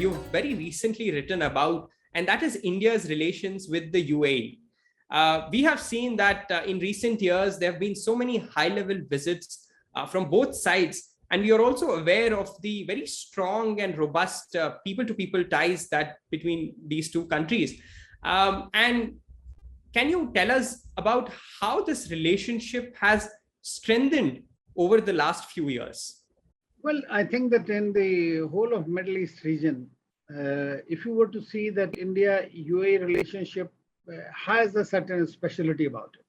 you've very recently written about, and that is India's relations with the UAE. We have seen that in recent years, there have been so many high-level visits from both sides. And we are also aware of the very strong and robust people-to-people ties that between these two countries. And can you tell us about how this relationship has strengthened over the last few years? Well, I think that in the whole of Middle East region, if you were to see that India-UAE relationship has a certain specialty about it.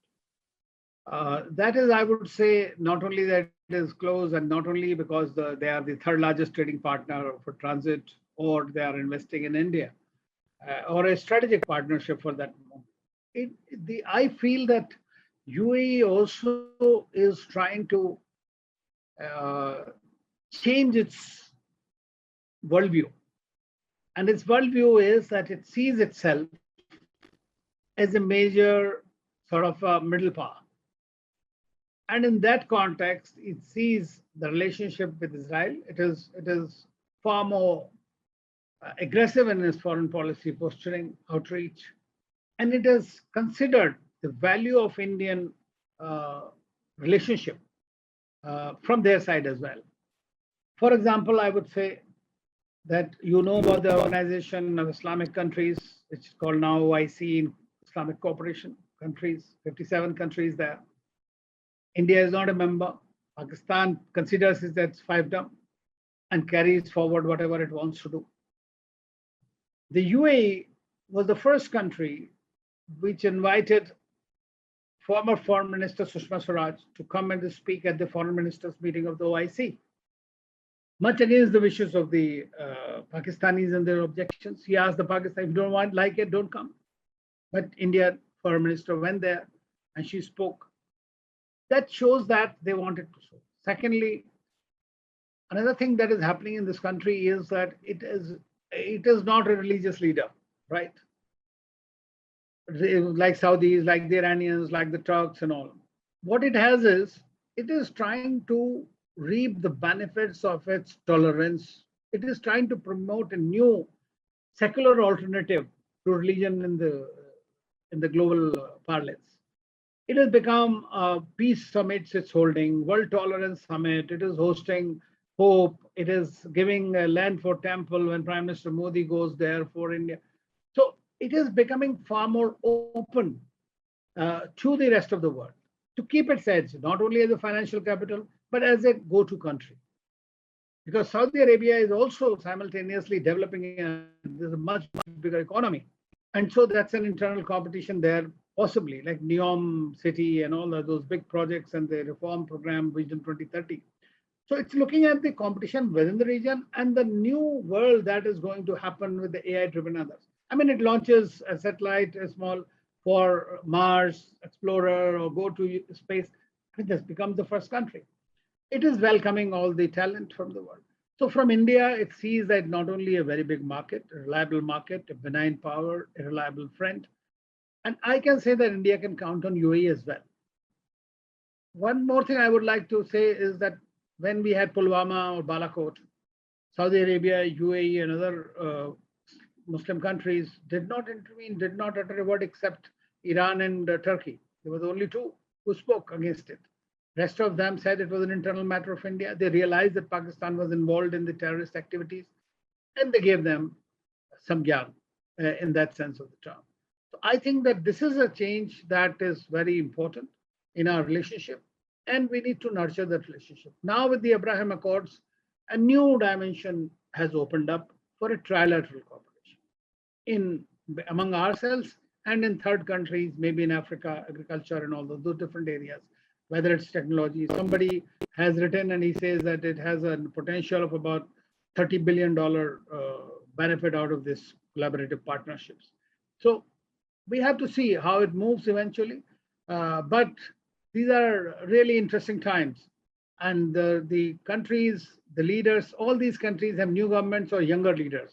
That is, I would say, not only that it is close and not only because they are the third largest trading partner for transit or they are investing in India or a strategic partnership for that. I feel that UAE also is trying to change its worldview. And its worldview is that it sees itself as a major sort of a middle power. And in that context, it sees the relationship with Israel. It is far more aggressive in its foreign policy posturing, outreach. And it has considered the value of Indian relationship from their side as well. For example, I would say that you know about the Organization of Islamic Countries, which is called now OIC, Islamic Cooperation countries, 57 countries there. India is not a member. Pakistan considers it as fiefdom and carries forward whatever it wants to do. The UAE was the first country which invited former Foreign Minister Sushma Swaraj to come and to speak at the Foreign Ministers meeting of the OIC. Much against the wishes of the Pakistanis and their objections. He asked the Pakistan, if you don't like it, don't come. But India Foreign Minister went there and she spoke. That shows that they wanted to show. Secondly, another thing that is happening in this country is that it is not a religious leader, right? Like Saudis, like the Iranians, like the Turks and all. What it has is, it is trying to reap the benefits of its tolerance. It is trying to promote a new secular alternative to religion in the global parlance. It has become peace summits it's holding, World Tolerance Summit. It is hosting Hope. It is giving land for temple when Prime Minister Modi goes there for India. So it is becoming far more open to the rest of the world to keep its edge, not only as a financial capital, but as a go-to country. Because Saudi Arabia is also simultaneously developing there's a much bigger economy. And so that's an internal competition there, possibly like NEOM City and all those big projects and the reform program, Vision 2030. So it's looking at the competition within the region and the new world that is going to happen with the AI-driven others. I mean, it launches a satellite, a small, for Mars Explorer or go to space. It has become the first country. It is welcoming all the talent from the world. So from India, it sees that not only a very big market, a reliable market, a benign power, a reliable friend. And I can say that India can count on UAE as well. One more thing I would like to say is that when we had Pulwama or Balakot, Saudi Arabia, UAE, and other Muslim countries did not intervene, did not utter a word except Iran and Turkey. There were only two who spoke against it. Rest of them said it was an internal matter of India. They realized that Pakistan was involved in the terrorist activities, and they gave them some gyan in that sense of the term. So I think that this is a change that is very important in our relationship, and we need to nurture that relationship. Now with the Abraham Accords, a new dimension has opened up for a trilateral cooperation among ourselves and in third countries, maybe in Africa, agriculture and all those different areas. Whether it's technology, somebody has written and he says that it has a potential of about $30 billion benefit out of this collaborative partnerships. So we have to see how it moves eventually. But these are really interesting times. And the countries, the leaders, all these countries have new governments or younger leaders.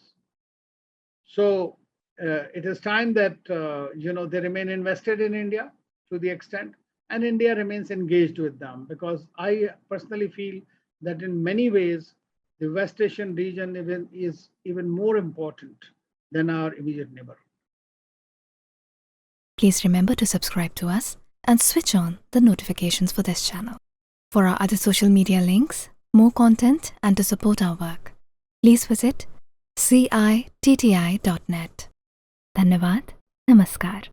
So it is time that they remain invested in India to the extent, and India remains engaged with them, because I personally feel that in many ways, the West Asian region is even more important than our immediate neighbor. Please remember to subscribe to us and switch on the notifications for this channel. For our other social media links, more content, and to support our work, please visit citti.net. Dhanyavad. Namaskar.